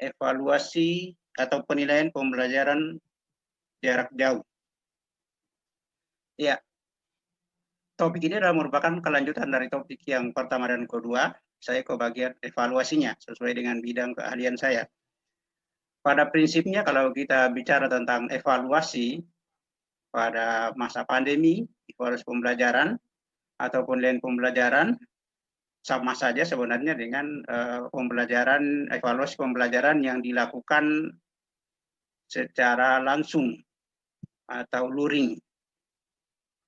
evaluasi atau penilaian pembelajaran jarak jauh. Ya, topik ini adalah merupakan kelanjutan dari topik yang pertama dan kedua. Saya ke bagian evaluasinya sesuai dengan bidang keahlian saya. Pada prinsipnya kalau kita bicara tentang evaluasi pada masa pandemi, evaluasi pembelajaran ataupun lain pembelajaran, sama saja sebenarnya dengan evaluasi pembelajaran yang dilakukan secara langsung atau luring.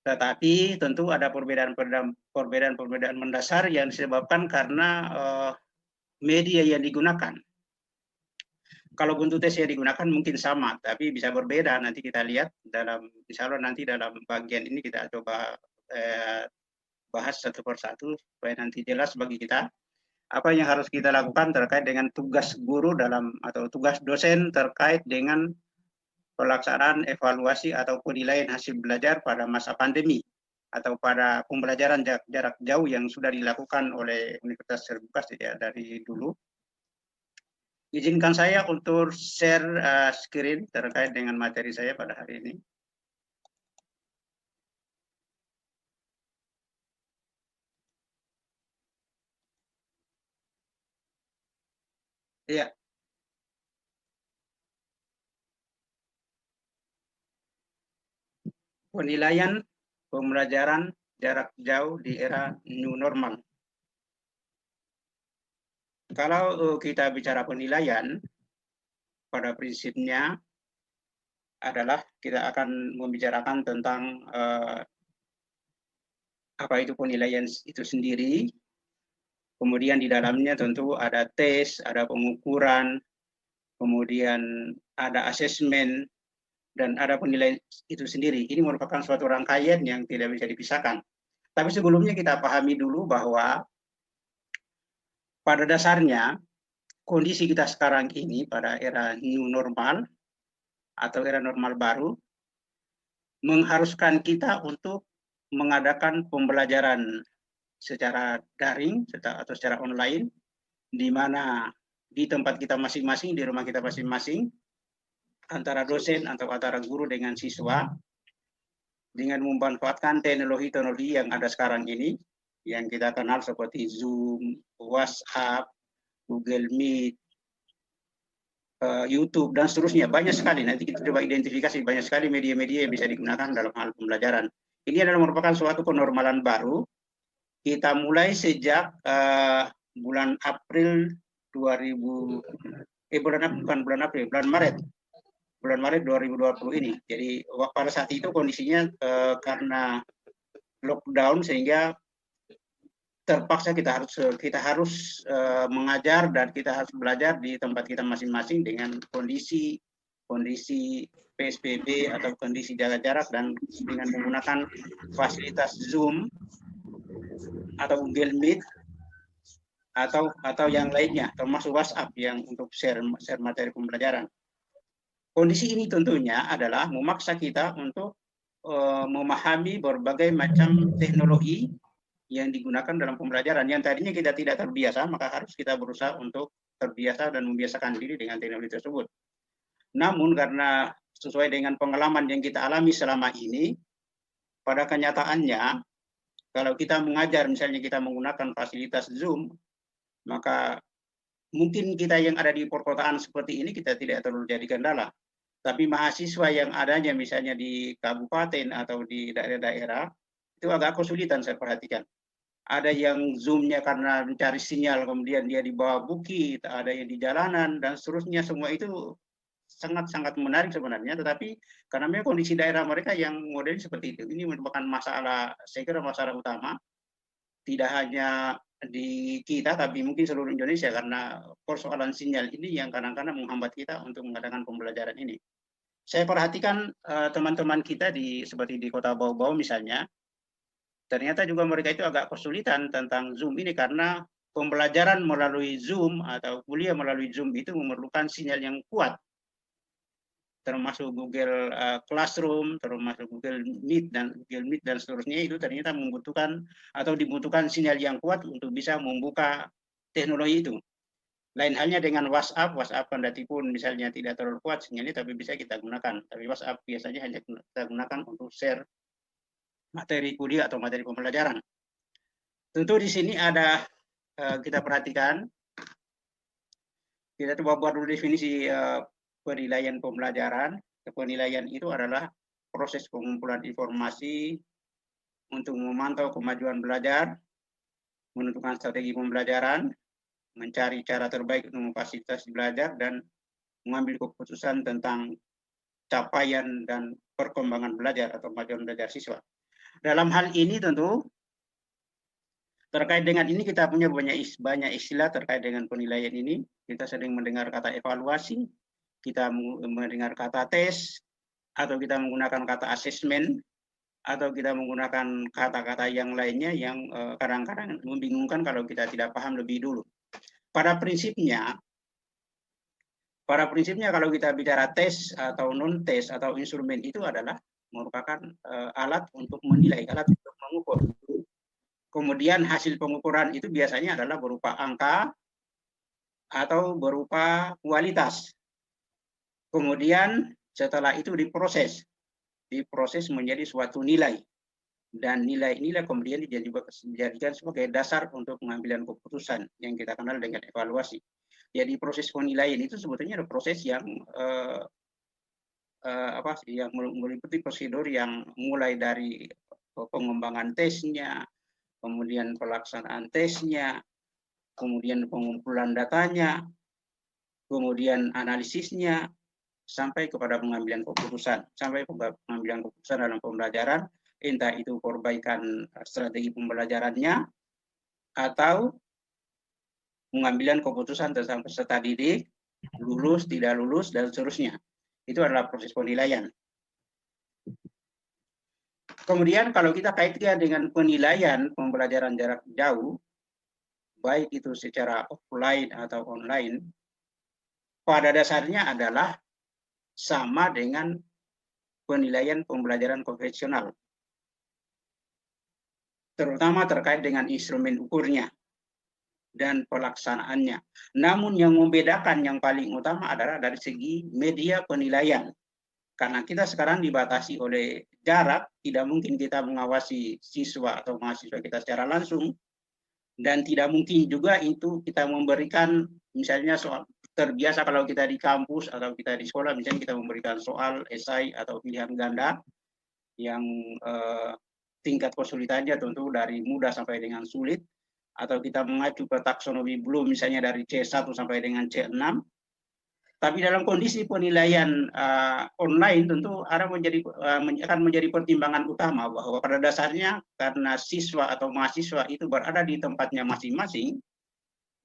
Tetapi tentu ada perbedaan mendasar yang disebabkan karena media yang digunakan. Kalau bentuk tes yang digunakan mungkin sama, tapi bisa berbeda. Nanti kita lihat insya Allah nanti dalam bagian ini kita coba bahas satu persatu supaya nanti jelas bagi kita apa yang harus kita lakukan terkait dengan tugas guru atau tugas dosen terkait dengan pelaksanaan evaluasi atau penilaian hasil belajar pada masa pandemi atau pada pembelajaran jarak jauh yang sudah dilakukan oleh Universitas Terbuka dari dulu. Izinkan saya untuk share screen terkait dengan materi saya pada hari ini. Ya. Penilaian pembelajaran jarak jauh di era new normal. Kalau kita bicara penilaian, pada prinsipnya adalah kita akan membicarakan tentang apa itu penilaian itu sendiri. Kemudian di dalamnya tentu ada tes, ada pengukuran, kemudian ada asesmen, dan ada penilaian itu sendiri. Ini merupakan suatu rangkaian yang tidak bisa dipisahkan. Tapi sebelumnya kita pahami dulu bahwa pada dasarnya kondisi kita sekarang ini pada era new normal atau era normal baru mengharuskan kita untuk mengadakan pembelajaran secara daring atau secara online, di mana di tempat kita masing-masing, di rumah kita masing-masing, antara dosen atau antara guru dengan siswa, dengan memanfaatkan teknologi-teknologi yang ada sekarang ini, yang kita kenal seperti Zoom, WhatsApp, Google Meet, YouTube, dan seterusnya. Banyak sekali, nanti kita coba identifikasi banyak sekali media-media yang bisa digunakan dalam hal pembelajaran. Ini adalah merupakan suatu kenormalan baru. Kita mulai sejak bulan April 2000, bulan Maret 2020 ini. Jadi pada saat itu kondisinya karena lockdown sehingga terpaksa kita harus mengajar dan kita harus belajar di tempat kita masing-masing dengan kondisi PSBB atau kondisi jaga jarak dan dengan menggunakan fasilitas Zoom atau Google Meet atau yang lainnya, termasuk WhatsApp yang untuk share materi pembelajaran. Kondisi ini tentunya adalah memaksa kita untuk memahami berbagai macam teknologi yang digunakan dalam pembelajaran. Yang tadinya kita tidak terbiasa, maka harus kita berusaha untuk terbiasa dan membiasakan diri dengan teknologi tersebut. Namun karena sesuai dengan pengalaman yang kita alami selama ini, pada kenyataannya, kalau kita mengajar, misalnya kita menggunakan fasilitas Zoom, maka mungkin kita yang ada di perkotaan seperti ini, kita tidak terlalu jadi kendala. Tapi mahasiswa yang adanya misalnya di kabupaten atau di daerah-daerah, itu agak kesulitan saya perhatikan. Ada yang Zoom-nya karena mencari sinyal, kemudian dia di bawah bukit, ada yang di jalanan, dan seterusnya. Semua itu sangat-sangat menarik sebenarnya, tetapi karena memang kondisi daerah mereka yang model seperti itu, ini merupakan masalah, saya kira masalah utama, tidak hanya di kita, tapi mungkin seluruh Indonesia, karena persoalan sinyal ini yang kadang-kadang menghambat kita untuk mengadakan pembelajaran ini. Saya perhatikan teman-teman kita seperti di Kota Bau-Bau misalnya, ternyata juga mereka itu agak kesulitan tentang Zoom ini karena pembelajaran melalui Zoom atau kuliah melalui Zoom itu memerlukan sinyal yang kuat, termasuk Google Classroom, termasuk Google Meet dan seterusnya. Itu ternyata membutuhkan atau dibutuhkan sinyal yang kuat untuk bisa membuka teknologi itu. Lain halnya dengan WhatsApp. WhatsApp kendati pun misalnya tidak terlalu kuat sinyalnya, tapi bisa kita gunakan. Tapi WhatsApp biasanya hanya kita gunakan untuk share materi kuliah atau materi pembelajaran. Tentu di sini ada kita perhatikan, kita coba buat dulu definisi penilaian pembelajaran. Penilaian itu adalah proses pengumpulan informasi untuk memantau kemajuan belajar, menentukan strategi pembelajaran, mencari cara terbaik untuk memfasilitasi belajar, dan mengambil keputusan tentang capaian dan perkembangan belajar atau kemajuan belajar siswa. Dalam hal ini tentu terkait dengan ini kita punya banyak istilah terkait dengan penilaian ini. Kita sering mendengar kata evaluasi, kita mendengar kata tes, atau kita menggunakan kata asesmen, atau kita menggunakan kata-kata yang lainnya yang kadang-kadang membingungkan kalau kita tidak paham lebih dulu. Pada prinsipnya kalau kita bicara tes atau non tes atau instrumen itu adalah merupakan alat untuk menilai, alat untuk mengukur. Kemudian hasil pengukuran itu biasanya adalah berupa angka atau berupa kualitas. Kemudian setelah itu diproses menjadi suatu nilai. Dan nilai-nilai kemudian dijadikan sebagai dasar untuk pengambilan keputusan yang kita kenal dengan evaluasi. Jadi proses penilaian itu sebetulnya ada proses yang yang meliputi prosedur yang mulai dari pengembangan tesnya, kemudian pelaksanaan tesnya, kemudian pengumpulan datanya, kemudian analisisnya, sampai kepada pengambilan keputusan. Sampai pengambilan keputusan dalam pembelajaran, entah itu perbaikan strategi pembelajarannya, atau pengambilan keputusan tentang peserta didik, lulus, tidak lulus, dan seterusnya. Itu adalah proses penilaian. Kemudian kalau kita kaitkan dengan penilaian pembelajaran jarak jauh, baik itu secara offline atau online, pada dasarnya adalah sama dengan penilaian pembelajaran konvensional, terutama terkait dengan instrumen ukurnya dan pelaksanaannya. Namun yang membedakan yang paling utama adalah dari segi media penilaian. Karena kita sekarang dibatasi oleh jarak, tidak mungkin kita mengawasi siswa atau mahasiswa kita secara langsung, dan tidak mungkin juga itu kita memberikan, misalnya soal terbiasa kalau kita di kampus atau kita di sekolah, misalnya kita memberikan soal, esai, atau pilihan ganda, yang tingkat kesulitannya tentu dari mudah sampai dengan sulit, atau kita mengacu ke taksonomi Bloom misalnya dari C1 sampai dengan C6. Tapi dalam kondisi penilaian online tentu akan menjadi pertimbangan utama bahwa pada dasarnya karena siswa atau mahasiswa itu berada di tempatnya masing-masing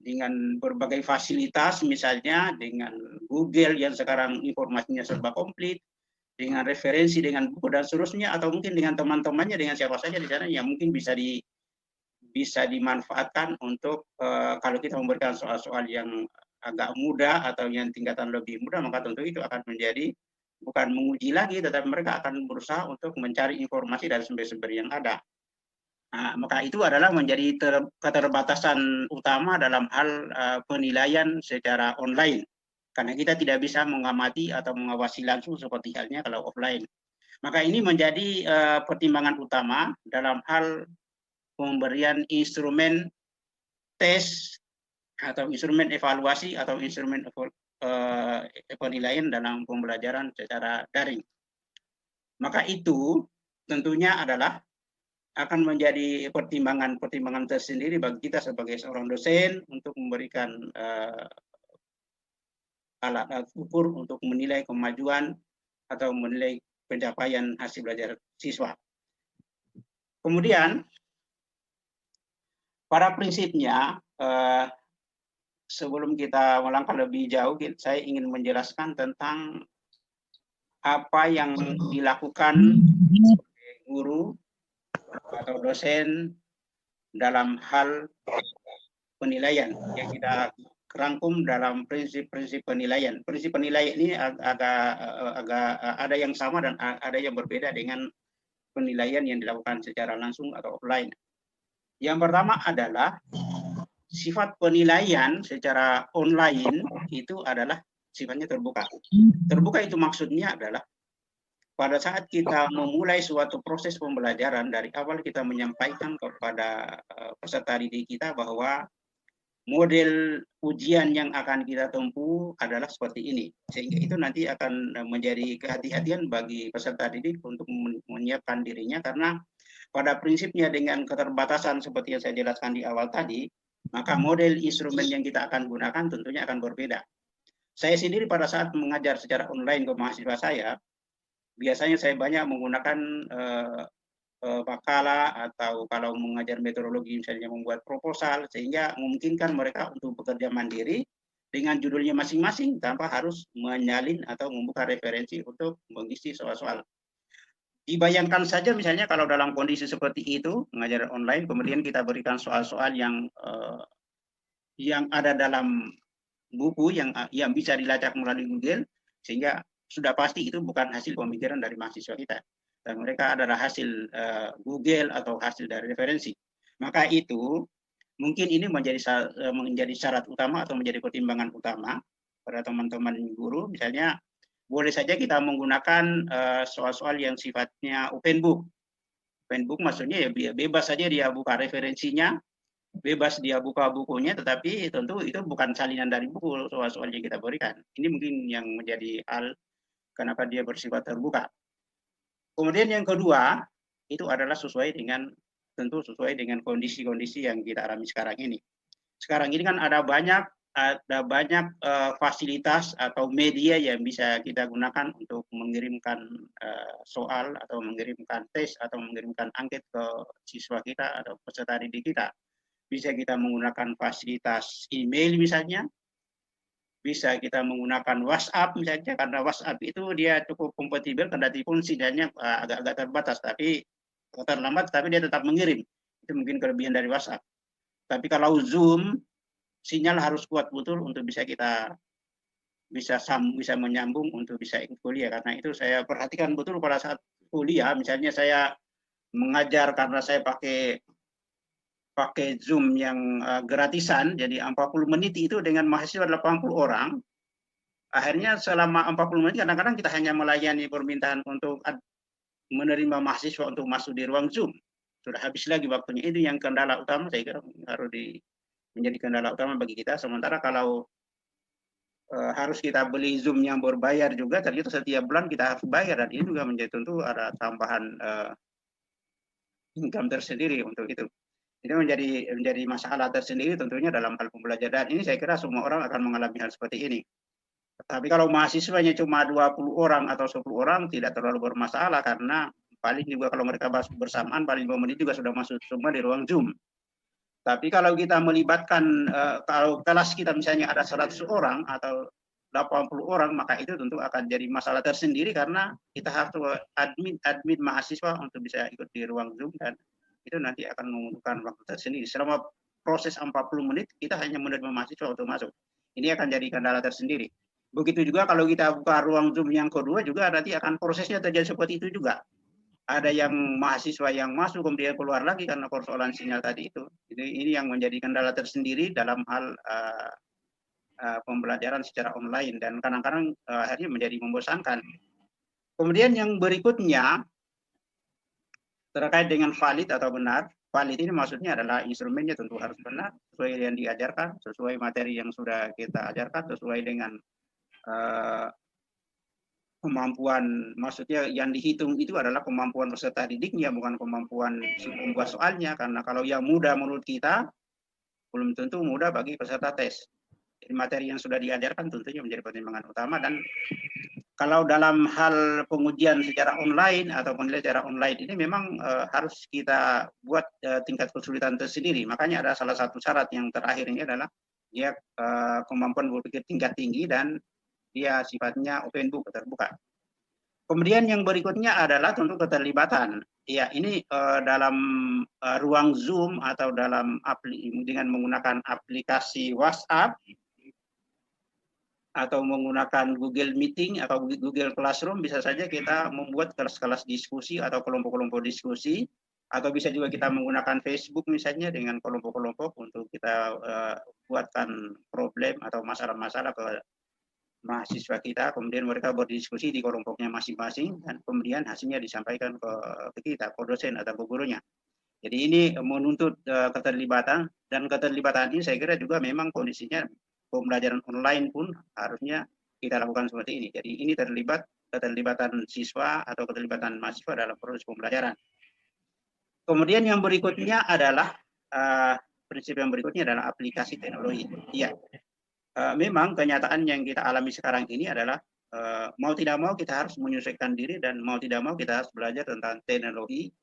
dengan berbagai fasilitas, misalnya dengan Google yang sekarang informasinya serba komplit, dengan referensi, dengan buku dan seterusnya, atau mungkin dengan teman-temannya, dengan siapa saja di sana yang mungkin bisa dimanfaatkan untuk kalau kita memberikan soal-soal yang agak mudah atau yang tingkatan lebih mudah, maka tentu itu akan menjadi bukan menguji lagi, tetapi mereka akan berusaha untuk mencari informasi dari sumber-sumber yang ada. Nah, maka itu adalah menjadi keterbatasan utama dalam hal penilaian secara online, karena kita tidak bisa mengamati atau mengawasi langsung seperti halnya kalau offline. Maka ini menjadi pertimbangan utama dalam hal pemberian instrumen tes atau instrumen evaluasi atau instrumen penilaian dalam pembelajaran secara daring. Maka itu tentunya adalah akan menjadi pertimbangan tersendiri bagi kita sebagai seorang dosen untuk memberikan alat ukur untuk menilai kemajuan atau menilai pencapaian hasil belajar siswa. Kemudian pada prinsipnya, sebelum kita melangkah lebih jauh, saya ingin menjelaskan tentang apa yang dilakukan oleh guru atau dosen dalam hal penilaian yang kita rangkum dalam prinsip-prinsip penilaian. Prinsip penilaian ini agak ada yang sama dan ada yang berbeda dengan penilaian yang dilakukan secara langsung atau offline. Yang pertama adalah sifat penilaian secara online itu adalah sifatnya terbuka. Terbuka itu maksudnya adalah pada saat kita memulai suatu proses pembelajaran, dari awal kita menyampaikan kepada peserta didik kita bahwa model ujian yang akan kita tempuh adalah seperti ini. Sehingga itu nanti akan menjadi kehati-hatian bagi peserta didik untuk menyiapkan dirinya, karena pada prinsipnya dengan keterbatasan seperti yang saya jelaskan di awal tadi, maka model instrumen yang kita akan gunakan tentunya akan berbeda. Saya sendiri pada saat mengajar secara online ke mahasiswa saya, biasanya saya banyak menggunakan makalah, atau kalau mengajar metodologi misalnya membuat proposal, sehingga memungkinkan mereka untuk bekerja mandiri dengan judulnya masing-masing tanpa harus menyalin atau membuka referensi untuk mengisi soal-soal. Dibayangkan saja misalnya kalau dalam kondisi seperti itu, mengajar online, kemudian kita berikan soal-soal yang ada dalam buku yang bisa dilacak melalui Google, sehingga sudah pasti itu bukan hasil pemikiran dari mahasiswa kita, dan mereka adalah hasil Google atau hasil dari referensi. Maka itu mungkin ini menjadi syarat utama atau menjadi pertimbangan utama pada teman-teman guru. Misalnya boleh saja kita menggunakan soal-soal yang sifatnya open book. Open book maksudnya ya bebas saja dia buka referensinya, bebas dia buka bukunya, tetapi tentu itu bukan salinan dari buku soal-soal yang kita berikan. Ini mungkin yang menjadi hal kenapa dia bersifat terbuka. Kemudian yang kedua, itu adalah tentu sesuai dengan kondisi-kondisi yang kita alami sekarang ini. Sekarang ini kan ada banyak fasilitas atau media yang bisa kita gunakan untuk mengirimkan soal atau mengirimkan tes atau mengirimkan angket ke siswa kita atau peserta didik kita. Bisa kita menggunakan fasilitas email misalnya, bisa kita menggunakan WhatsApp misalnya, karena WhatsApp itu dia cukup kompatibel, kendatipun sinyalnya agak-agak terbatas, tapi terlambat, tapi dia tetap mengirim. Itu mungkin kelebihan dari WhatsApp. Tapi kalau Zoom, sinyal harus kuat betul untuk bisa menyambung untuk bisa ikut kuliah. Karena itu saya perhatikan betul pada saat kuliah, misalnya saya mengajar karena saya pakai Zoom yang gratisan, jadi 40 menit itu dengan mahasiswa 80 orang. Akhirnya selama 40 menit kadang-kadang kita hanya melayani permintaan untuk menerima mahasiswa untuk masuk di ruang Zoom. Sudah habis lagi waktunya. Itu yang kendala utama, saya kira harus menjadi kendala utama bagi kita. Sementara kalau harus kita beli Zoom yang berbayar juga, ternyata setiap bulan kita harus bayar, dan ini juga menjadi tentu ada tambahan income tersendiri untuk itu. Ini menjadi masalah tersendiri tentunya dalam hal pembelajaran. Ini saya kira semua orang akan mengalami hal seperti ini. Tapi kalau mahasiswanya cuma 20 orang atau 10 orang tidak terlalu bermasalah, karena paling juga kalau mereka masuk bersamaan paling 5 menit juga sudah masuk semua di ruang Zoom. Tapi kalau kita melibatkan, kalau kelas kita misalnya ada 100 orang atau 80 orang, maka itu tentu akan jadi masalah tersendiri, karena kita harus admin mahasiswa untuk bisa ikut di ruang Zoom, dan itu nanti akan membutuhkan waktu tersendiri. Selama proses 40 menit kita hanya menerima mahasiswa untuk masuk. Ini akan jadi kendala tersendiri. Begitu juga kalau kita buka ruang Zoom yang kedua juga nanti akan prosesnya terjadi seperti itu juga. Ada yang mahasiswa yang masuk kemudian keluar lagi karena persoalan sinyal tadi itu. Jadi ini yang menjadi kendala tersendiri dalam hal pembelajaran secara online, dan kadang-kadang akhirnya menjadi membosankan. Kemudian yang berikutnya terkait dengan valid atau benar. Valid ini maksudnya adalah instrumennya tentu harus benar, sesuai yang diajarkan, sesuai materi yang sudah kita ajarkan, sesuai dengan kemampuan, maksudnya yang dihitung itu adalah kemampuan peserta didiknya, bukan kemampuan si pembuat soalnya, karena kalau yang mudah menurut kita belum tentu mudah bagi peserta tes. Jadi materi yang sudah diajarkan tentunya menjadi pertimbangan utama. Dan kalau dalam hal pengujian secara online atau penilaian secara online ini memang harus kita buat tingkat kesulitan tersendiri. Makanya ada salah satu syarat yang terakhir ini adalah dia kemampuan berpikir tingkat tinggi dan dia sifatnya open book, terbuka. Kemudian yang berikutnya adalah tentu keterlibatan. Ya, ini dalam ruang Zoom atau dengan menggunakan aplikasi WhatsApp atau menggunakan Google Meeting atau Google Classroom, bisa saja kita membuat kelas-kelas diskusi atau kelompok-kelompok diskusi Atau bisa juga kita menggunakan Facebook misalnya dengan kelompok-kelompok untuk kita buatkan problem atau masalah-masalah ke mahasiswa kita, kemudian mereka berdiskusi di kelompoknya masing-masing, dan kemudian hasilnya disampaikan ke kita, ke dosen atau ke gurunya. Jadi ini menuntut keterlibatan, dan keterlibatan ini saya kira juga memang kondisinya pembelajaran online pun harusnya kita lakukan seperti ini. Jadi ini keterlibatan siswa atau keterlibatan mahasiswa dalam proses pembelajaran. Kemudian yang berikutnya adalah prinsip yang berikutnya adalah aplikasi teknologi. Iya, memang kenyataan yang kita alami sekarang ini adalah mau tidak mau kita harus menyesuaikan diri, dan mau tidak mau kita harus belajar tentang teknologi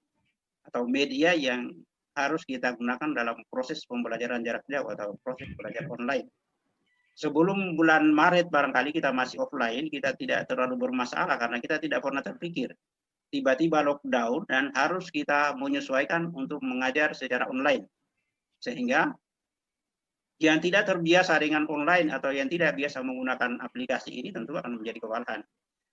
atau media yang harus kita gunakan dalam proses pembelajaran jarak jauh atau proses belajar online. Sebelum bulan Maret barangkali kita masih offline, kita tidak terlalu bermasalah karena kita tidak pernah terpikir tiba-tiba lockdown dan harus kita menyesuaikan untuk mengajar secara online. Sehingga yang tidak terbiasa dengan online atau yang tidak biasa menggunakan aplikasi ini tentu akan menjadi kewalahan.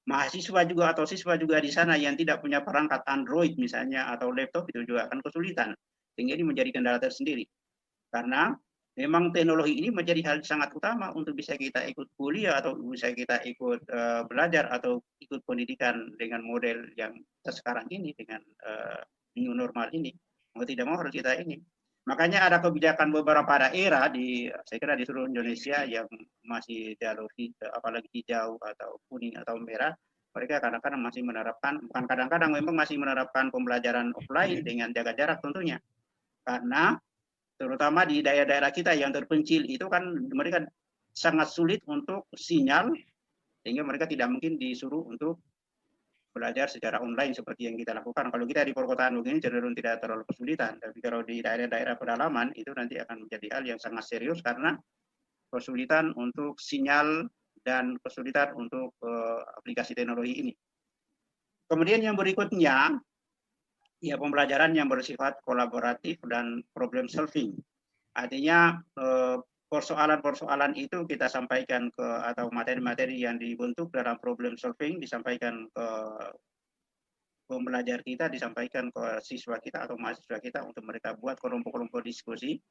Mahasiswa juga atau siswa juga di sana yang tidak punya perangkat Android misalnya atau laptop itu juga akan kesulitan. Sehingga ini menjadi kendala tersendiri. Karena memang teknologi ini menjadi hal sangat utama untuk bisa kita ikut kuliah atau bisa kita ikut belajar atau ikut pendidikan dengan model yang sekarang ini, dengan new normal ini. Mau tidak mau harus kita ini. Makanya ada kebijakan beberapa daerah saya kira di seluruh Indonesia yang masih jalur apalagi hijau atau kuning atau merah, mereka kadang-kadang masih menerapkan, bukan kadang-kadang, memang masih menerapkan pembelajaran offline dengan jaga jarak tentunya. Karena terutama di daerah-daerah kita yang terpencil itu kan mereka sangat sulit untuk sinyal, sehingga mereka tidak mungkin disuruh untuk belajar secara online seperti yang kita lakukan. Kalau kita di perkotaan begini cenderung tidak terlalu kesulitan, tapi kalau di daerah-daerah pedalaman itu nanti akan menjadi hal yang sangat serius karena kesulitan untuk sinyal dan kesulitan untuk aplikasi teknologi ini. Kemudian yang berikutnya, ya pembelajaran yang bersifat kolaboratif dan problem solving. Artinya persoalan-persoalan itu kita sampaikan ke, atau materi-materi yang dibentuk dalam problem solving disampaikan ke pembelajar kita, disampaikan ke siswa kita atau mahasiswa kita untuk mereka buat kelompok-kelompok diskusi.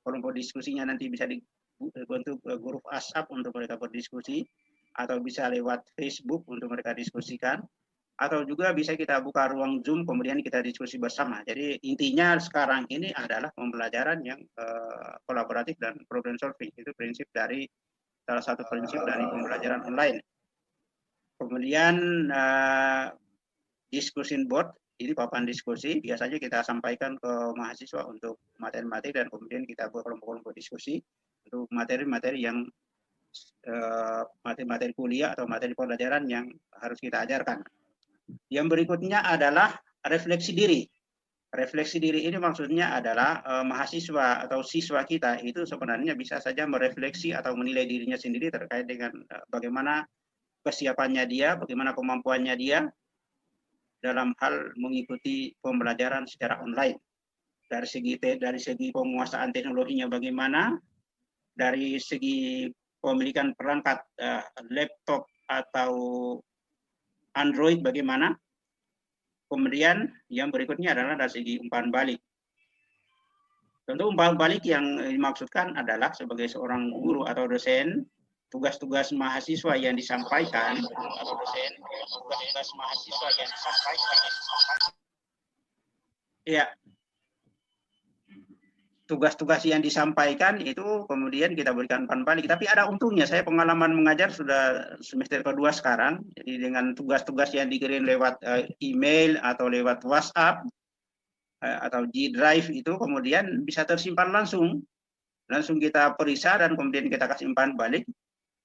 Kelompok diskusinya nanti bisa dibentuk grup WhatsApp untuk mereka berdiskusi, atau bisa lewat Facebook untuk mereka diskusikan, atau juga bisa kita buka ruang Zoom kemudian kita diskusi bersama. Jadi intinya sekarang ini adalah pembelajaran yang kolaboratif dan problem solving. Itu prinsip dari salah satu prinsip dari pembelajaran online. Kemudian discussion board, ini papan diskusi, biasanya kita sampaikan ke mahasiswa untuk materi-materi, dan kemudian kita buat kelompok-kelompok diskusi untuk materi-materi yang materi-materi kuliah atau materi pelajaran yang harus kita ajarkan. Yang berikutnya adalah refleksi diri. Refleksi diri ini maksudnya adalah mahasiswa atau siswa kita itu sebenarnya bisa saja merefleksi atau menilai dirinya sendiri terkait dengan bagaimana kesiapannya dia, bagaimana kemampuannya dia dalam hal mengikuti pembelajaran secara online. Dari segi penguasaan teknologinya bagaimana, dari segi pemilikan perangkat laptop atau Android bagaimana. Kemudian yang berikutnya adalah dari segi umpan balik. Tentu umpan balik yang dimaksudkan adalah sebagai seorang guru atau dosen, tugas-tugas mahasiswa yang disampaikan atau dosen, tugas-tugas mahasiswa yang disampaikan. Ya, tugas-tugas yang disampaikan itu kemudian kita berikan umpan balik. Tapi ada untungnya, saya pengalaman mengajar sudah semester kedua sekarang, jadi dengan tugas-tugas yang dikirim lewat email atau lewat WhatsApp atau G Drive itu kemudian bisa tersimpan langsung kita periksa dan kemudian kita kasih umpan balik.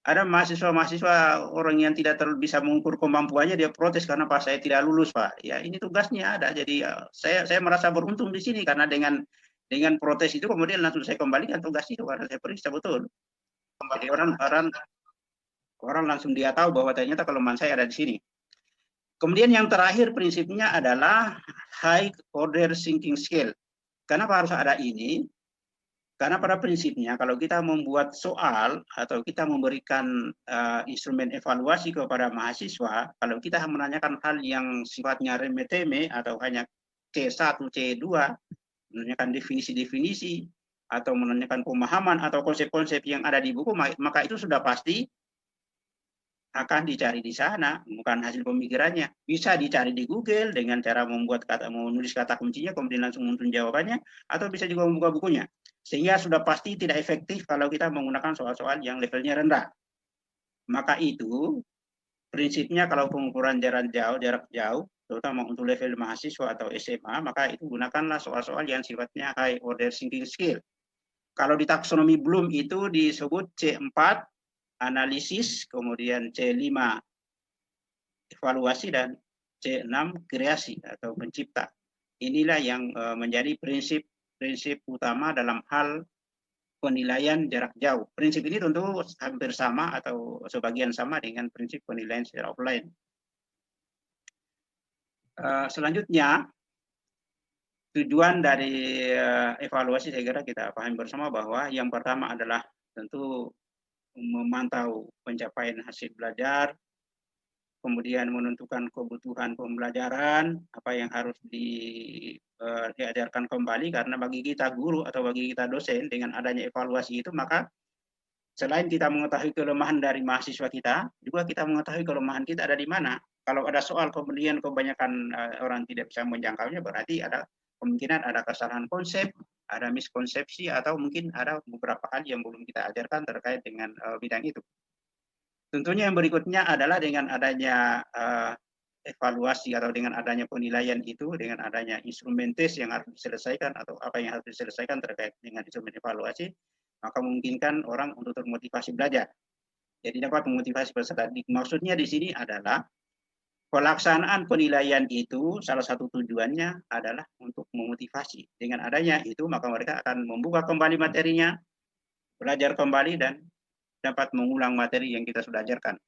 Ada mahasiswa orang yang tidak bisa mengukur kemampuannya, dia protes karena Pak saya tidak lulus Pak. Ya ini tugasnya ada, jadi saya merasa beruntung di sini karena dengan protes itu kemudian langsung saya kembalikan tugas itu karena saya periksa betul. Jadi orang langsung dia tahu bahwa ternyata kelemahan saya ada di sini. Kemudian yang terakhir prinsipnya adalah high order thinking skill. Kenapa harus ada ini? Karena pada prinsipnya kalau kita membuat soal atau kita memberikan instrumen evaluasi kepada mahasiswa, kalau kita menanyakan hal yang sifatnya remeh-temeh atau hanya C1, C2, menanyakan definisi-definisi, atau menanyakan pemahaman atau konsep-konsep yang ada di buku, maka itu sudah pasti akan dicari di sana, bukan hasil pemikirannya. Bisa dicari di Google dengan cara menulis kata kuncinya, kemudian langsung muncul jawabannya, atau bisa juga membuka bukunya. Sehingga sudah pasti tidak efektif kalau kita menggunakan soal-soal yang levelnya rendah. Maka itu prinsipnya kalau pengukuran jarak jauh, terutama untuk level mahasiswa atau SMA, maka itu gunakanlah soal-soal yang sifatnya high order thinking skill. Kalau di taksonomi Bloom itu disebut C4, analisis, kemudian C5, evaluasi, dan C6, kreasi atau pencipta. Inilah yang menjadi prinsip utama dalam hal penilaian jarak jauh. Prinsip ini tentu hampir sama atau sebagian sama dengan prinsip penilaian secara offline. Selanjutnya, tujuan dari evaluasi saya kira kita pahami bersama bahwa yang pertama adalah tentu memantau pencapaian hasil belajar, kemudian menentukan kebutuhan pembelajaran, apa yang harus diajarkan kembali, karena bagi kita guru atau bagi kita dosen dengan adanya evaluasi itu, maka selain kita mengetahui kelemahan dari mahasiswa kita, juga kita mengetahui kelemahan kita ada di mana. Kalau ada soal kemudian kebanyakan orang tidak bisa menjangkaunya, berarti ada kemungkinan ada kesalahan konsep, ada miskonsepsi, atau mungkin ada beberapa hal yang belum kita ajarkan terkait dengan bidang itu. Tentunya yang berikutnya adalah dengan adanya evaluasi atau dengan adanya penilaian itu, dengan adanya instrumen tes yang harus diselesaikan atau apa yang harus diselesaikan terkait dengan instrumen evaluasi, maka memungkinkan orang untuk termotivasi belajar. Jadi dapat memotivasi peserta. Maksudnya di sini adalah pelaksanaan penilaian itu salah satu tujuannya adalah untuk memotivasi. Dengan adanya itu maka mereka akan membuka kembali materinya, belajar kembali, dan dapat mengulang materi yang kita sudah ajarkan.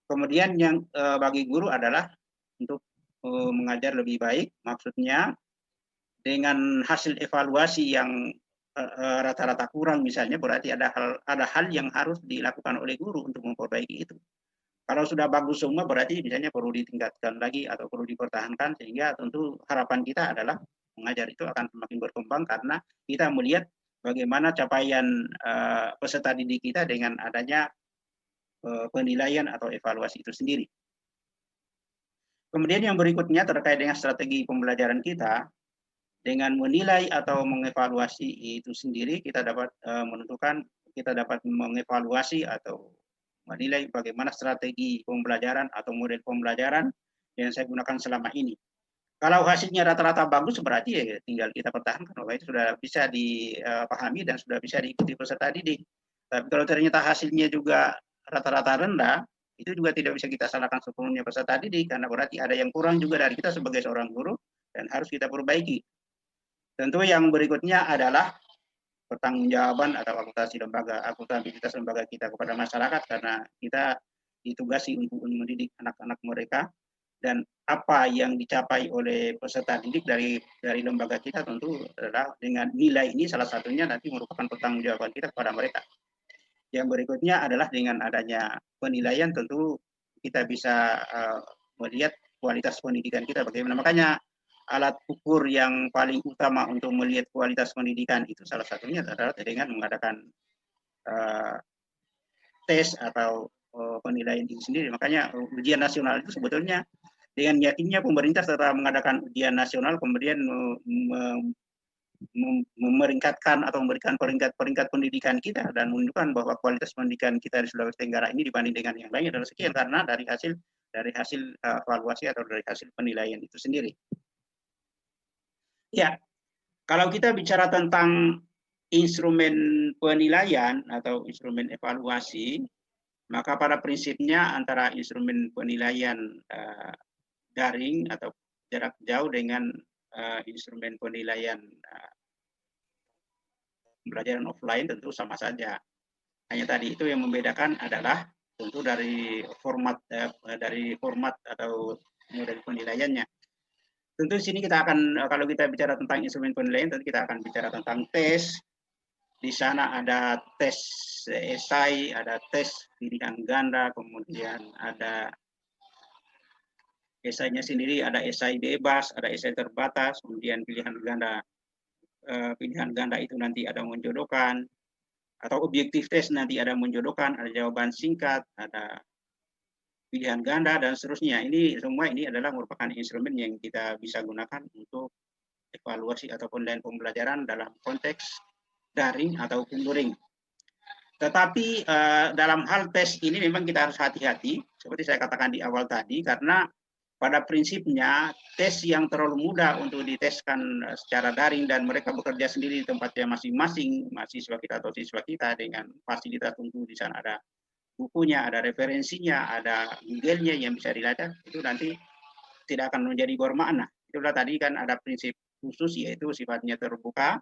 Kemudian yang bagi guru adalah untuk mengajar lebih baik, maksudnya dengan hasil evaluasi yang rata-rata kurang misalnya, berarti ada hal yang harus dilakukan oleh guru untuk memperbaiki itu. Kalau sudah bagus semua, berarti misalnya perlu ditingkatkan lagi atau perlu dipertahankan, sehingga tentu harapan kita adalah mengajar itu akan semakin berkembang karena kita melihat bagaimana capaian peserta didik kita dengan adanya penilaian atau evaluasi itu sendiri. Kemudian yang berikutnya terkait dengan strategi pembelajaran kita, dengan menilai atau mengevaluasi itu sendiri, kita dapat menentukan, kita dapat mengevaluasi atau menilai bagaimana strategi pembelajaran atau model pembelajaran yang saya gunakan selama ini. Kalau hasilnya rata-rata bagus, berarti ya tinggal kita pertahankan, bahwa itu sudah bisa dipahami dan sudah bisa diikuti peserta didik. Tapi kalau ternyata hasilnya juga rata-rata rendah, itu juga tidak bisa kita salahkan sepenuhnya peserta didik, karena berarti ada yang kurang juga dari kita sebagai seorang guru dan harus kita perbaiki. Tentu yang berikutnya adalah pertanggungjawaban atau akuntabilitas lembaga kita kepada masyarakat, karena kita ditugasi untuk mendidik anak-anak mereka, dan apa yang dicapai oleh peserta didik dari lembaga kita tentu adalah dengan nilai ini salah satunya nanti merupakan pertanggungjawaban kita kepada mereka. Yang berikutnya adalah dengan adanya penilaian tentu kita bisa melihat kualitas pendidikan kita bagaimana. Makanya alat ukur yang paling utama untuk melihat kualitas pendidikan itu salah satunya adalah dengan mengadakan tes atau penilaian itu sendiri. Makanya ujian nasional itu sebetulnya dengan yakinnya pemerintah setelah mengadakan ujian nasional kemudian memeringkatkan atau memberikan peringkat pendidikan kita dan menunjukkan bahwa kualitas pendidikan kita di Sulawesi Tenggara ini dibanding dengan yang lain adalah sekian, karena dari hasil evaluasi atau dari hasil penilaian itu sendiri. Ya, kalau kita bicara tentang instrumen penilaian atau instrumen evaluasi, maka pada prinsipnya antara instrumen penilaian daring atau jarak jauh dengan instrumen penilaian pembelajaran offline tentu sama saja. Hanya tadi itu yang membedakan adalah tentu dari format atau model penilaiannya. Tentu di sini kita akan, kalau kita bicara tentang instrumen penilaian, tentu kita akan bicara tentang tes. Di sana ada tes esai, ada tes bidikan ganda, kemudian ada esainya sendiri ada esai bebas, ada esai terbatas, kemudian pilihan ganda itu nanti ada menjodohkan, atau objektif tes nanti ada menjodohkan, ada jawaban singkat, ada pilihan ganda dan seterusnya. Ini semua ini adalah merupakan instrumen yang kita bisa gunakan untuk evaluasi atau penilaian pembelajaran dalam konteks daring ataupun luring. Tetapi dalam hal tes ini memang kita harus hati-hati, seperti saya katakan di awal tadi, karena pada prinsipnya tes yang terlalu mudah untuk diteskan secara daring dan mereka bekerja sendiri di tempatnya masing-masing, mahasiswa kita atau siswa kita dengan fasilitas tentu di sana ada bukunya, ada referensinya, ada Google-nya yang bisa dilacak, itu nanti tidak akan menjadi bermakna. Itulah tadi kan ada prinsip khusus yaitu sifatnya terbuka,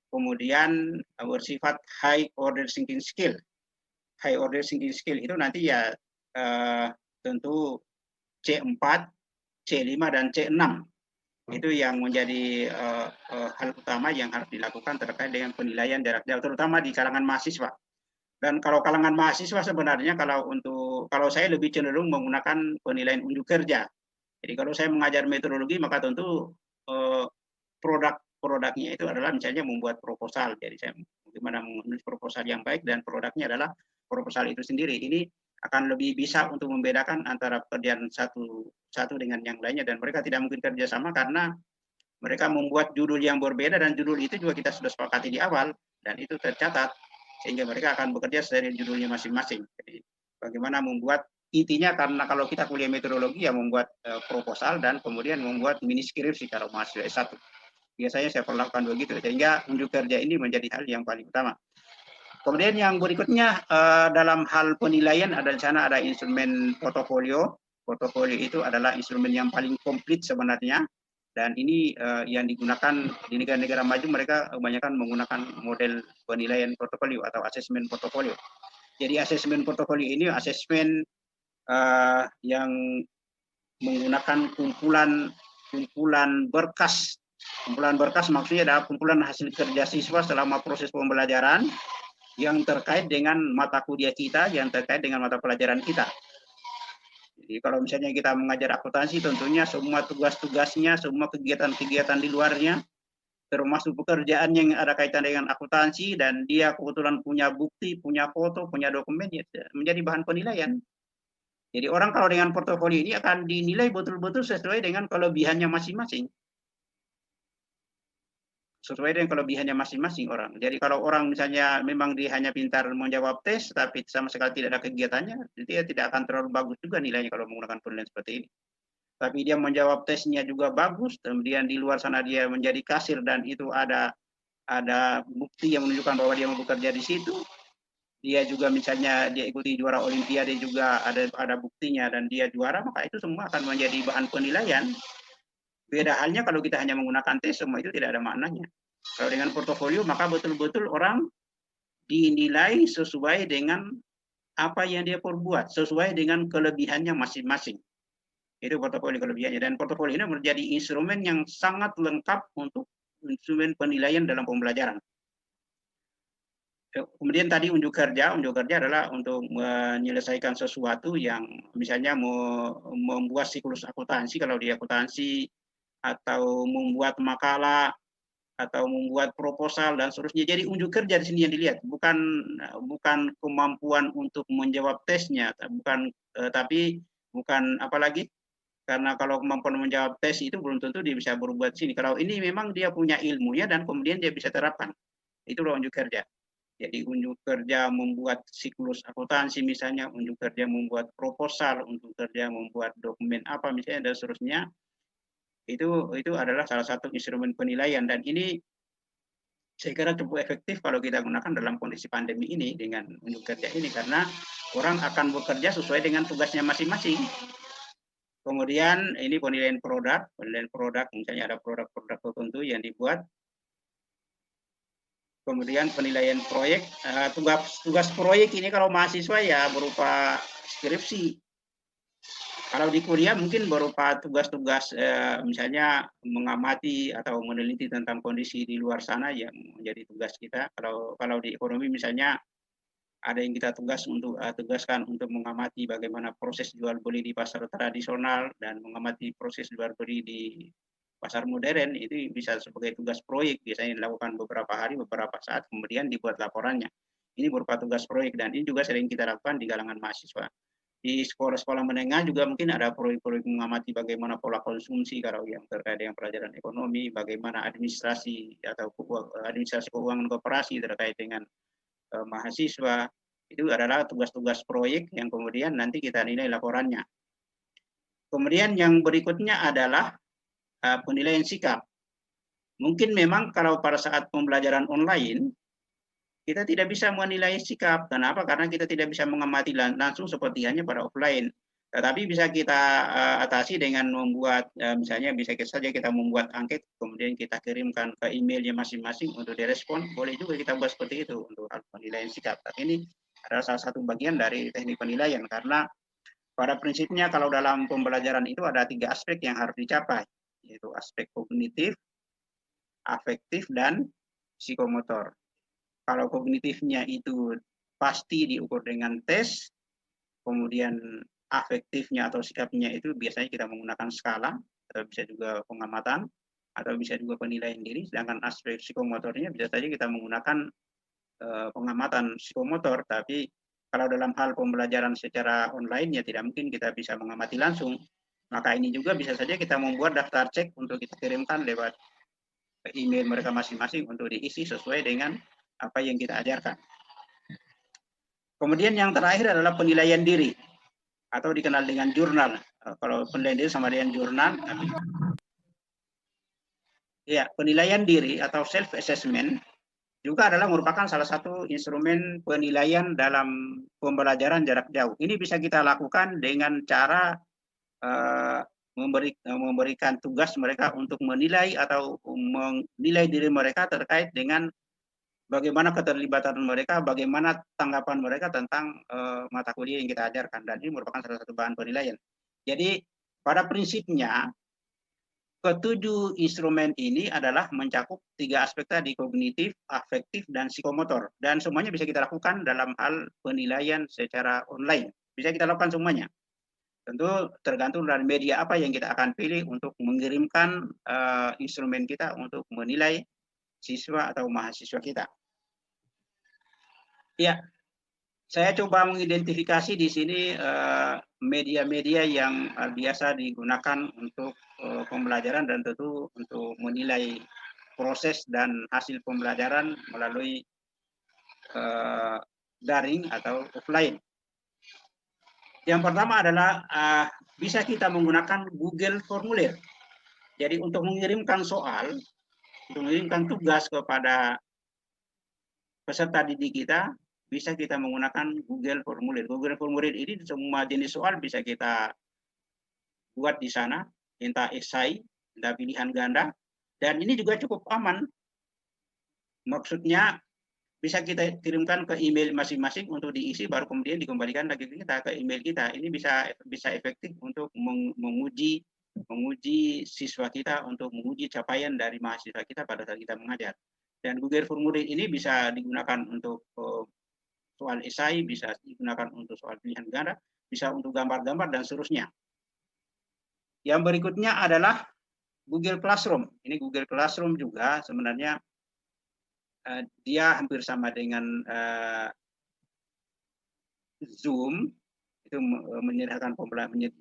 kemudian bersifat high order thinking skill. High order thinking skill itu nanti ya tentu C4, C5, dan C6. Itu yang menjadi hal utama yang harus dilakukan terkait dengan penilaian jarak jauh, terutama di kalangan mahasiswa. Dan kalau kalangan mahasiswa sebenarnya kalau saya lebih cenderung menggunakan penilaian unjuk kerja. Jadi kalau saya mengajar metodologi maka tentu produknya itu adalah misalnya membuat proposal. Jadi saya bagaimana menulis proposal yang baik dan produknya adalah proposal itu sendiri. Ini akan lebih bisa untuk membedakan antara pekerjaan satu dengan yang lainnya, dan mereka tidak mungkin kerjasama karena mereka membuat judul yang berbeda dan judul itu juga kita sudah sepakati di awal dan itu tercatat sehingga mereka akan bekerja sesuai judulnya masing-masing. Jadi bagaimana membuat intinya, karena kalau kita kuliah metodologi ya membuat proposal dan kemudian membuat mini skripsi kalau mahasiswa S1. Biasanya saya perlakukan begitu, sehingga unjuk kerja ini menjadi hal yang paling utama. Kemudian yang berikutnya dalam hal penilaian ada di sana ada instrumen portofolio. Portofolio itu adalah instrumen yang paling komplit sebenarnya, dan ini yang digunakan di negara-negara maju, mereka kebanyakan menggunakan model penilaian portofolio atau asesmen portofolio. Jadi asesmen portofolio ini asesmen yang menggunakan kumpulan berkas. Kumpulan berkas maksudnya adalah kumpulan hasil kerja siswa selama proses pembelajaran yang terkait dengan mata kuliah kita, yang terkait dengan mata pelajaran kita. Jadi kalau misalnya kita mengajar akuntansi, tentunya semua tugas-tugasnya, semua kegiatan-kegiatan di luarnya, termasuk pekerjaan yang ada kaitan dengan akuntansi, dan dia kebetulan punya bukti, punya foto, punya dokumen, ya, menjadi bahan penilaian. Jadi orang kalau dengan portofolio ini akan dinilai betul-betul sesuai dengan kelebihannya masing-masing. Sesuai dengan kelebihannya masing-masing orang. Jadi kalau orang misalnya memang dia hanya pintar menjawab tes, tapi sama sekali tidak ada kegiatannya, dia tidak akan terlalu bagus juga nilainya kalau menggunakan penilaian seperti ini. Tapi dia menjawab tesnya juga bagus, kemudian di luar sana dia menjadi kasir dan itu ada bukti yang menunjukkan bahwa dia mau bekerja di situ. Dia juga misalnya dia ikuti juara olimpiade juga ada buktinya dan dia juara, maka itu semua akan menjadi bahan penilaian. Beda halnya kalau kita hanya menggunakan tes, semua itu tidak ada maknanya. Kalau dengan portofolio, maka betul-betul orang dinilai sesuai dengan apa yang dia perbuat, sesuai dengan kelebihannya masing-masing. Itu portofolio kelebihannya. Dan portofolio ini menjadi instrumen yang sangat lengkap untuk instrumen penilaian dalam pembelajaran. Kemudian tadi unjuk kerja adalah untuk menyelesaikan sesuatu yang misalnya membuat siklus akuntansi kalau di akuntansi, atau membuat makalah, atau membuat proposal dan seterusnya. Jadi unjuk kerja di sini yang dilihat, bukan kemampuan untuk menjawab tesnya, tapi bukan apalagi karena kalau kemampuan menjawab tes itu belum tentu dia bisa berbuat sini. Kalau ini memang dia punya ilmunya dan kemudian dia bisa terapkan. Itulah unjuk kerja. Jadi unjuk kerja membuat siklus akuntansi misalnya, unjuk kerja membuat proposal, unjuk kerja membuat dokumen apa misalnya dan seterusnya. Itu adalah salah satu instrumen penilaian, dan ini saya kira cukup efektif kalau kita gunakan dalam kondisi pandemi ini dengan unjuk kerja ini, karena orang akan bekerja sesuai dengan tugasnya masing-masing. Kemudian ini penilaian produk misalnya ada produk-produk tertentu yang dibuat. Kemudian penilaian proyek, tugas proyek ini kalau mahasiswa ya berupa skripsi. Kalau di kuliah mungkin berupa tugas-tugas misalnya mengamati atau meneliti tentang kondisi di luar sana yang menjadi tugas kita. Kalau di ekonomi misalnya ada yang kita tugaskan untuk mengamati bagaimana proses jual beli di pasar tradisional dan mengamati proses jual beli di pasar modern. Itu bisa sebagai tugas proyek, biasanya dilakukan beberapa hari, beberapa saat, kemudian dibuat laporannya. Ini berupa tugas proyek dan ini juga sering kita lakukan di kalangan mahasiswa. Di sekolah-sekolah menengah juga mungkin ada proyek-proyek mengamati bagaimana pola konsumsi kalau yang terkait dengan pelajaran ekonomi, bagaimana administrasi atau administrasi keuangan koperasi terkait dengan mahasiswa. Itu adalah tugas-tugas proyek yang kemudian nanti kita nilai laporannya. Kemudian yang berikutnya adalah penilaian sikap. Mungkin memang kalau pada saat pembelajaran online, kita tidak bisa menilai sikap. Kenapa? Karena kita tidak bisa mengamati langsung seperti hanya pada offline. Tetapi bisa kita atasi dengan membuat, misalnya bisa saja kita membuat angket, kemudian kita kirimkan ke emailnya masing-masing untuk direspon. Boleh juga kita buat seperti itu untuk penilaian sikap. Tapi ini adalah salah satu bagian dari teknik penilaian, karena pada prinsipnya kalau dalam pembelajaran itu ada 3 aspek yang harus dicapai, yaitu aspek kognitif, afektif, dan psikomotor. Kalau kognitifnya itu pasti diukur dengan tes, kemudian afektifnya atau sikapnya itu biasanya kita menggunakan skala, atau bisa juga pengamatan, atau bisa juga penilaian diri. Sedangkan aspek psikomotornya bisa saja kita menggunakan pengamatan psikomotor, tapi kalau dalam hal pembelajaran secara online ya tidak mungkin kita bisa mengamati langsung. Maka ini juga bisa saja kita membuat daftar cek untuk kita kirimkan lewat email mereka masing-masing untuk diisi sesuai dengan apa yang kita ajarkan. Kemudian yang terakhir adalah penilaian diri atau dikenal dengan jurnal. Kalau penilaian diri sama dengan jurnal. Ya, penilaian diri atau self assessment juga adalah merupakan salah satu instrumen penilaian dalam pembelajaran jarak jauh. Ini bisa kita lakukan dengan cara memberikan tugas mereka untuk menilai atau menilai diri mereka terkait dengan bagaimana keterlibatan mereka, bagaimana tanggapan mereka tentang mata kuliah yang kita ajarkan. Dan ini merupakan salah satu bahan penilaian. Jadi pada prinsipnya, ketujuh instrumen ini adalah mencakup 3 aspek tadi, kognitif, afektif, dan psikomotor. Dan semuanya bisa kita lakukan dalam hal penilaian secara online. Bisa kita lakukan semuanya. Tentu tergantung dari media apa yang kita akan pilih untuk mengirimkan instrumen kita untuk menilai siswa atau mahasiswa kita. Ya, saya coba mengidentifikasi di sini media-media yang biasa digunakan untuk pembelajaran dan tentu untuk menilai proses dan hasil pembelajaran melalui daring atau offline. Yang pertama adalah bisa kita menggunakan Google Formulir. Jadi untuk mengirimkan soal, untuk mengirimkan tugas kepada peserta didik kita, bisa kita menggunakan Google Formulir. Google Formulir ini semua jenis soal bisa kita buat di sana, entah esai, entah pilihan ganda, dan ini juga cukup aman. Maksudnya bisa kita kirimkan ke email masing-masing untuk diisi, baru kemudian dikembalikan lagi kita ke email kita. Ini bisa efektif untuk menguji siswa kita, untuk menguji capaian dari mahasiswa kita pada saat kita mengajar. Dan Google Formulir ini bisa digunakan untuk soal esai, bisa digunakan untuk soal pilihan ganda, bisa untuk gambar-gambar dan seterusnya. Yang berikutnya adalah Google Classroom. Ini Google Classroom juga sebenarnya dia hampir sama dengan Zoom, itu menyediakan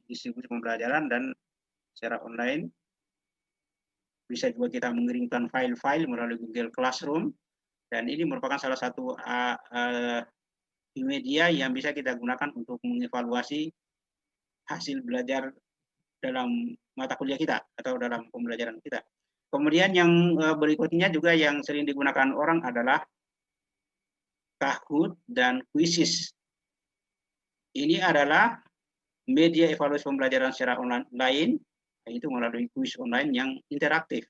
distribusi pembelajaran dan secara online. Bisa juga kita mengirimkan file-file melalui Google Classroom, dan ini merupakan salah satu media yang bisa kita gunakan untuk mengevaluasi hasil belajar dalam mata kuliah kita atau dalam pembelajaran kita. Kemudian yang berikutnya juga yang sering digunakan orang adalah Kahoot dan Quizizz. Ini adalah media evaluasi pembelajaran secara online lain, yaitu melalui kuis online yang interaktif.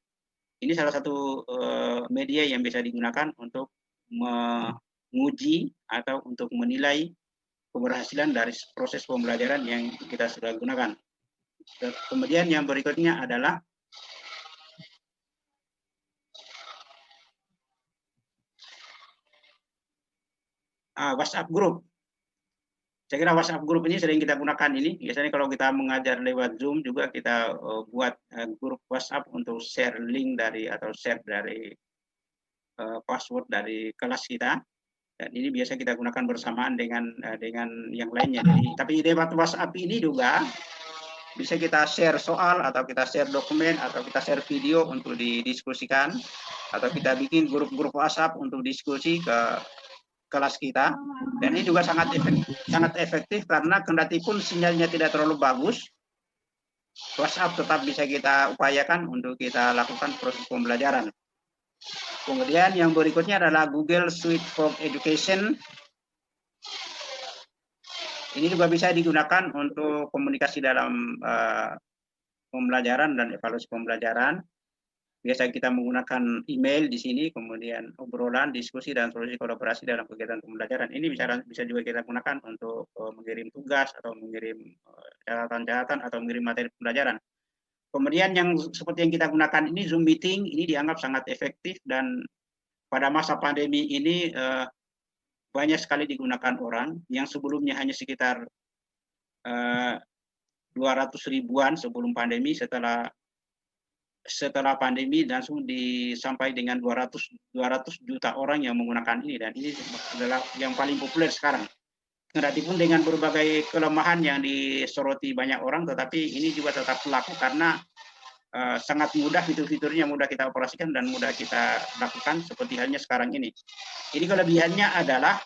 Ini salah satu media yang bisa digunakan untuk menguji atau untuk menilai keberhasilan dari proses pembelajaran yang kita sudah gunakan. Kemudian yang berikutnya adalah WhatsApp group. Saya kira WhatsApp group ini sering kita gunakan ini. Biasanya kalau kita mengajar lewat Zoom juga kita buat grup WhatsApp untuk share link dari atau share dari password dari kelas kita. Dan ini biasa kita gunakan bersamaan dengan yang lainnya. Jadi, tapi lewat WhatsApp ini juga bisa kita share soal atau kita share dokumen atau kita share video untuk didiskusikan atau kita bikin grup-grup WhatsApp untuk diskusi ke kelas kita. Dan ini juga sangat efektif karena kendati pun sinyalnya tidak terlalu bagus, WhatsApp tetap bisa kita upayakan untuk kita lakukan proses pembelajaran. Kemudian yang berikutnya adalah Google Suite for Education. Ini juga bisa digunakan untuk komunikasi dalam pembelajaran dan evaluasi pembelajaran. Biasa kita menggunakan email di sini, kemudian obrolan, diskusi, dan solusi kolaborasi dalam kegiatan pembelajaran. Ini bisa juga kita gunakan untuk mengirim tugas atau mengirim catatan-catatan atau mengirim materi pembelajaran. Kemudian yang seperti yang kita gunakan ini Zoom meeting, ini dianggap sangat efektif dan pada masa pandemi ini banyak sekali digunakan orang yang sebelumnya hanya sekitar 200 ribuan sebelum pandemi. Setelah pandemi langsung sampai dengan 200 juta orang yang menggunakan ini, dan ini adalah yang paling populer sekarang. Kendati pun dengan berbagai kelemahan yang disoroti banyak orang, tetapi ini juga tetap laku karena sangat mudah, fitur-fiturnya mudah kita operasikan dan mudah kita lakukan seperti halnya sekarang ini. Ini kelebihannya adalah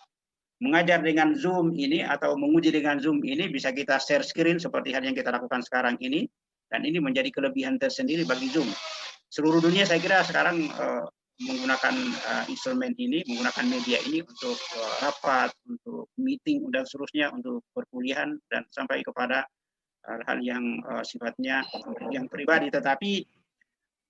mengajar dengan Zoom ini atau menguji dengan Zoom ini bisa kita share screen seperti hal yang kita lakukan sekarang ini, dan ini menjadi kelebihan tersendiri bagi Zoom. Seluruh dunia saya kira sekarang menggunakan instrumen ini, menggunakan media ini untuk rapat, untuk meeting, dan seterusnya, untuk perkuliahan, dan sampai kepada hal yang sifatnya yang pribadi. Tetapi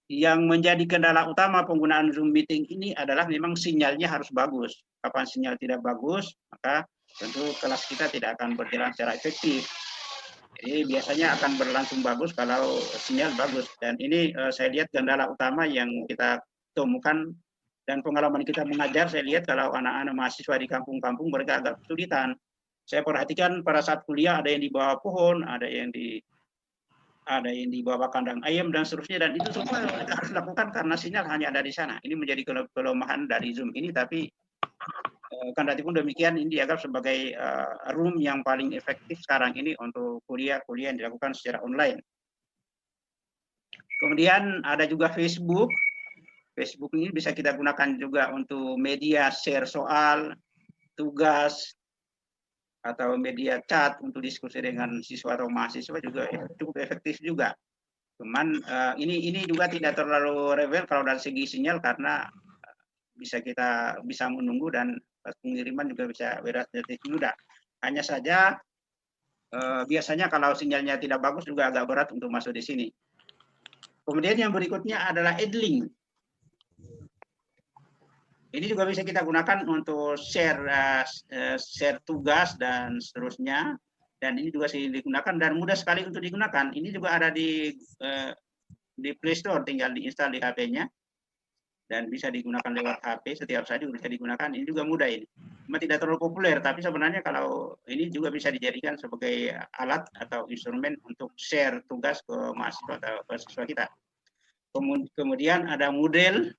yang menjadi kendala utama penggunaan Zoom meeting ini adalah memang sinyalnya harus bagus. Kapan sinyal tidak bagus, maka tentu kelas kita tidak akan berjalan secara efektif. Jadi biasanya akan berlangsung bagus kalau sinyal bagus. Dan ini saya lihat kendala utama yang kita temukan, dan pengalaman kita mengajar, saya lihat kalau anak-anak mahasiswa di kampung-kampung mereka agak kesulitan. Saya perhatikan pada saat kuliah ada yang di bawah pohon, ada yang di bawah kandang ayam dan seterusnya, dan itu semua mereka harus lakukan karena sinyal hanya ada di sana. Ini menjadi kelemahan dari Zoom ini, tapi kendati pun demikian ini dianggap sebagai room yang paling efektif sekarang ini untuk kuliah yang dilakukan secara online. Kemudian ada juga Facebook. Facebook ini bisa kita gunakan juga untuk media share soal, tugas, atau media chat untuk diskusi dengan siswa atau mahasiswa, juga cukup efektif juga. Cuman ini juga tidak terlalu relevan kalau dari segi sinyal karena kita bisa menunggu dan pengiriman juga bisa relatif mudah. Hanya saja biasanya kalau sinyalnya tidak bagus juga agak berat untuk masuk di sini. Kemudian yang berikutnya adalah Edlink. Ini juga bisa kita gunakan untuk share tugas dan seterusnya. Dan ini juga sering digunakan dan mudah sekali untuk digunakan. Ini juga ada di Play Store, tinggal diinstal di HP-nya. Dan bisa digunakan lewat HP, setiap saat juga bisa digunakan. Ini juga mudah ini. Cuma tidak terlalu populer, tapi sebenarnya kalau ini juga bisa dijadikan sebagai alat atau instrumen untuk share tugas ke mahasiswa atau mahasiswa kita. Kemudian ada Moodle.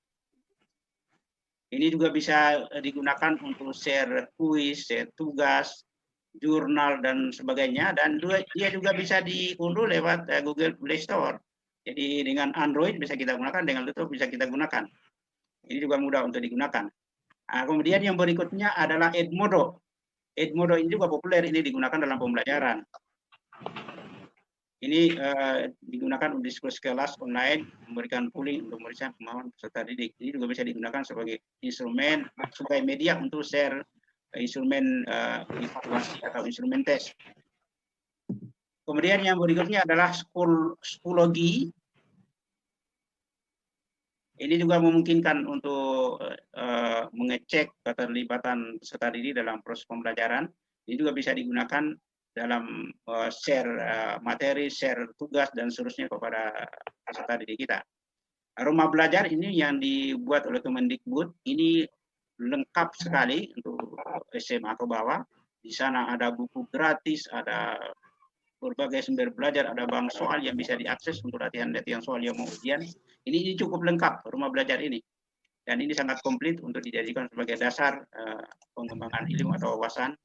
Ini juga bisa digunakan untuk share kuis, share tugas, jurnal, dan sebagainya. Dan dia juga bisa diunduh lewat Google Play Store. Jadi dengan Android bisa kita gunakan, dengan laptop bisa kita gunakan. Ini juga mudah untuk digunakan. Nah, kemudian yang berikutnya adalah Edmodo. Edmodo ini juga populer, ini digunakan dalam pembelajaran. Ini digunakan untuk diskusi kelas online, memberikan polling untuk memeriksa kemampuan peserta didik. Ini juga bisa digunakan sebagai instrumen, sebagai media untuk share instrumen evaluasi atau instrumen tes. Kemudian yang berikutnya adalah Schoology. Ini juga memungkinkan untuk mengecek keterlibatan peserta didik dalam proses pembelajaran. Ini juga bisa digunakan dalam share materi, share tugas, dan seterusnya kepada peserta didik kita. Rumah belajar ini yang dibuat oleh Kemendikbud, ini lengkap sekali untuk SMA ke bawah. Di sana ada buku gratis, ada berbagai sumber belajar, ada bank soal yang bisa diakses untuk latihan-latihan soal yang mau ujian. Ini cukup lengkap rumah belajar ini. Dan ini sangat komplit untuk dijadikan sebagai dasar pengembangan ilmu atau wawasan.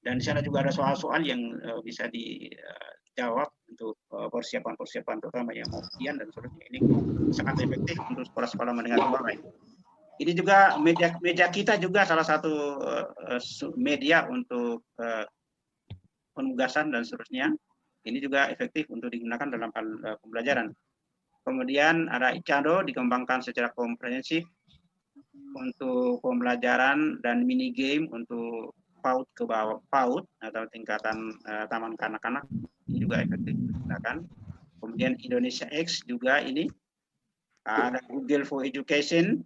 Dan di sana juga ada soal-soal yang bisa dijawab untuk persiapan-persiapan terutama yang mau ujian dan seterusnya. Ini sangat efektif untuk sekolah-sekolah menengah ke bawah. Ini juga meja kita juga salah satu media untuk penugasan dan seterusnya. Ini juga efektif untuk digunakan dalam hal pembelajaran. Kemudian ada Icado dikembangkan secara komprehensif untuk pembelajaran dan mini game untuk PAUD ke bawah PAUD atau tingkatan taman kanak-kanak, ini juga efektif digunakan. Kemudian Indonesia X juga ini ada Google for Education.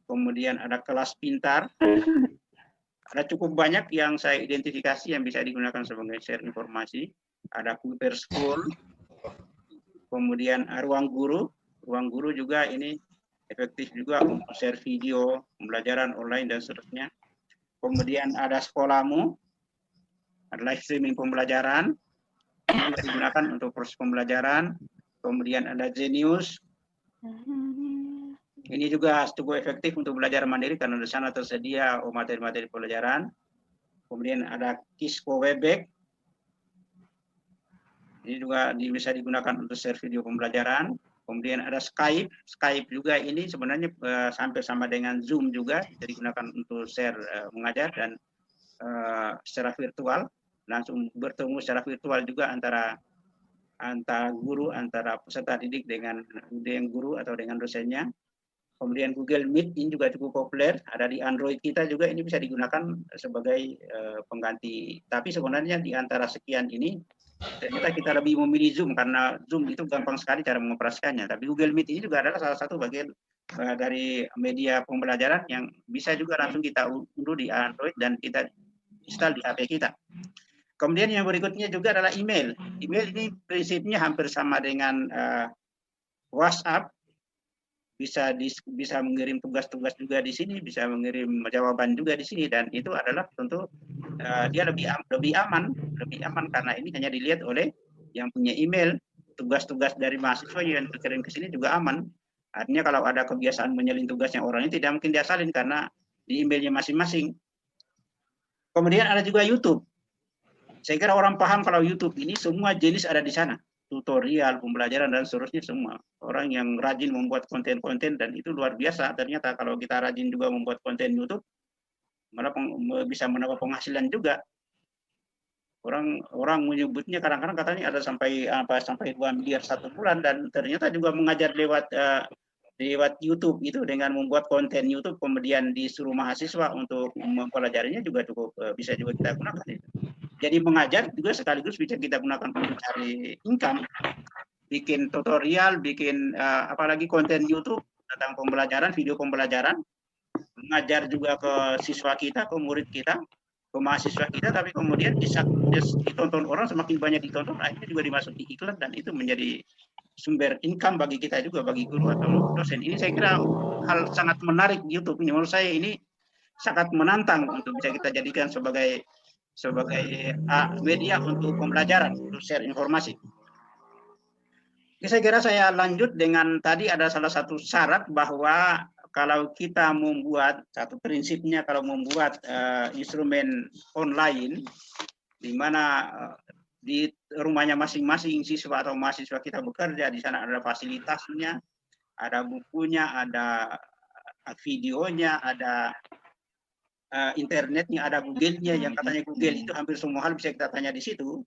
Kemudian ada kelas pintar. Ada cukup banyak yang saya identifikasi yang bisa digunakan sebagai share informasi. Ada Kuiper School. Kemudian ruang guru. Ruang guru juga ini efektif juga untuk share video, pembelajaran online dan seterusnya. Kemudian ada Sekolahmu. Ada live streaming pembelajaran. Ini digunakan untuk proses pembelajaran. Kemudian ada Genius. Ini juga cukup efektif untuk belajar mandiri karena di sana tersedia materi-materi pelajaran. Kemudian ada Kisco Webex. Ini juga bisa digunakan untuk share video pembelajaran. Kemudian ada Skype. Skype juga ini sebenarnya hampir sama dengan Zoom juga bisa digunakan untuk share mengajar dan secara virtual. Langsung bertemu secara virtual juga antara guru, antara peserta didik dengan guru atau dengan dosennya. Kemudian Google Meet ini juga cukup populer, ada di Android kita juga, ini bisa digunakan sebagai pengganti. Tapi sebenarnya di antara sekian ini, ternyata kita lebih memilih Zoom, karena Zoom itu gampang sekali cara mengoperasikannya. Tapi Google Meet ini juga adalah salah satu bagian dari media pembelajaran yang bisa juga langsung kita unduh di Android dan kita install di HP kita. Kemudian yang berikutnya juga adalah email. Email ini prinsipnya hampir sama dengan WhatsApp. Bisa mengirim tugas-tugas juga di sini, bisa mengirim jawaban juga di sini, dan itu adalah tentu dia lebih aman karena ini hanya dilihat oleh yang punya email. Tugas-tugas dari mahasiswa yang dikirim ke sini juga aman. Artinya kalau ada kebiasaan menyalin tugasnya orangnya tidak mungkin dia salin karena di emailnya masing-masing. Kemudian ada juga YouTube. Saya kira orang paham kalau YouTube ini semua jenis ada di sana. Tutorial, pembelajaran, dan seterusnya semua. Orang yang rajin membuat konten-konten, dan itu luar biasa. Ternyata kalau kita rajin juga membuat konten YouTube, malah bisa menambah penghasilan juga. Orang menyebutnya kadang-kadang katanya ada sampai 2 miliar satu bulan, dan ternyata juga mengajar lewat YouTube itu dengan membuat konten YouTube kemudian disuruh mahasiswa untuk mempelajarinya juga cukup bisa juga kita gunakan. Jadi mengajar juga sekaligus bisa kita gunakan untuk cari income, bikin tutorial, bikin apalagi konten YouTube tentang pembelajaran, video pembelajaran, mengajar juga ke siswa kita, ke murid kita, ke mahasiswa kita, tapi kemudian ditonton orang, semakin banyak ditonton, akhirnya juga dimasuki iklan, dan itu menjadi sumber income bagi kita juga, bagi guru atau dosen. Ini saya kira hal sangat menarik YouTube. Menurut saya ini sangat menantang untuk bisa kita jadikan sebagai media untuk pembelajaran, untuk share informasi. Saya kira saya lanjut dengan tadi ada salah satu syarat bahwa kalau kita membuat, satu prinsipnya kalau membuat instrumen online, di mana di rumahnya masing-masing siswa atau mahasiswa kita bekerja, di sana ada fasilitasnya, ada bukunya, ada videonya, ada internetnya, ada Google-nya, yang katanya Google itu hampir semua hal bisa kita tanya di situ.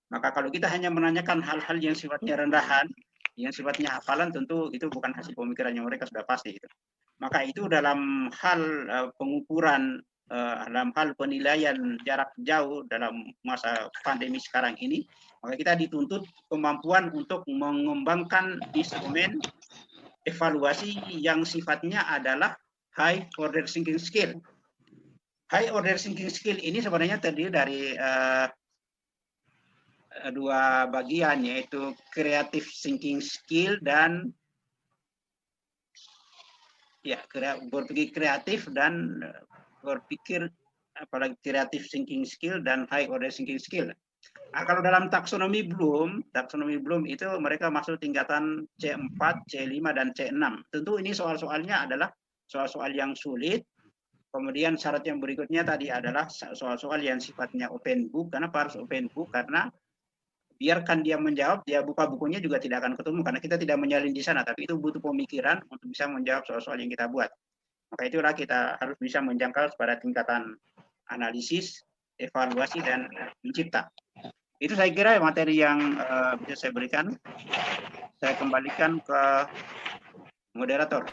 Maka kalau kita hanya menanyakan hal-hal yang sifatnya rendahan, yang sifatnya hafalan, tentu itu bukan hasil pemikirannya mereka, sudah pasti itu. Maka itu dalam hal pengukuran, dalam hal penilaian jarak jauh dalam masa pandemi sekarang ini, maka kita dituntut kemampuan untuk mengembangkan instrumen evaluasi yang sifatnya adalah high order thinking skill. High order thinking skill ini sebenarnya terdiri dari dua bagian, yaitu creative thinking skill dan ya berpikir kreatif dan berpikir apalagi kreatif thinking skill dan high order thinking skill. Nah, kalau dalam taksonomi Bloom itu mereka masuk tingkatan C4, C5 dan C6. Tentu ini soal-soalnya adalah soal-soal yang sulit. Kemudian syarat yang berikutnya tadi adalah soal-soal yang sifatnya open book. Kenapa harus open book? Karena biarkan dia menjawab, dia buka bukunya juga tidak akan ketemu karena kita tidak menyalin di sana, tapi itu butuh pemikiran untuk bisa menjawab soal-soal yang kita buat. Maka itulah kita harus bisa menjangkau pada tingkatan analisis, evaluasi, dan mencipta. Itu saya kira materi yang bisa saya berikan. Saya kembalikan ke moderator.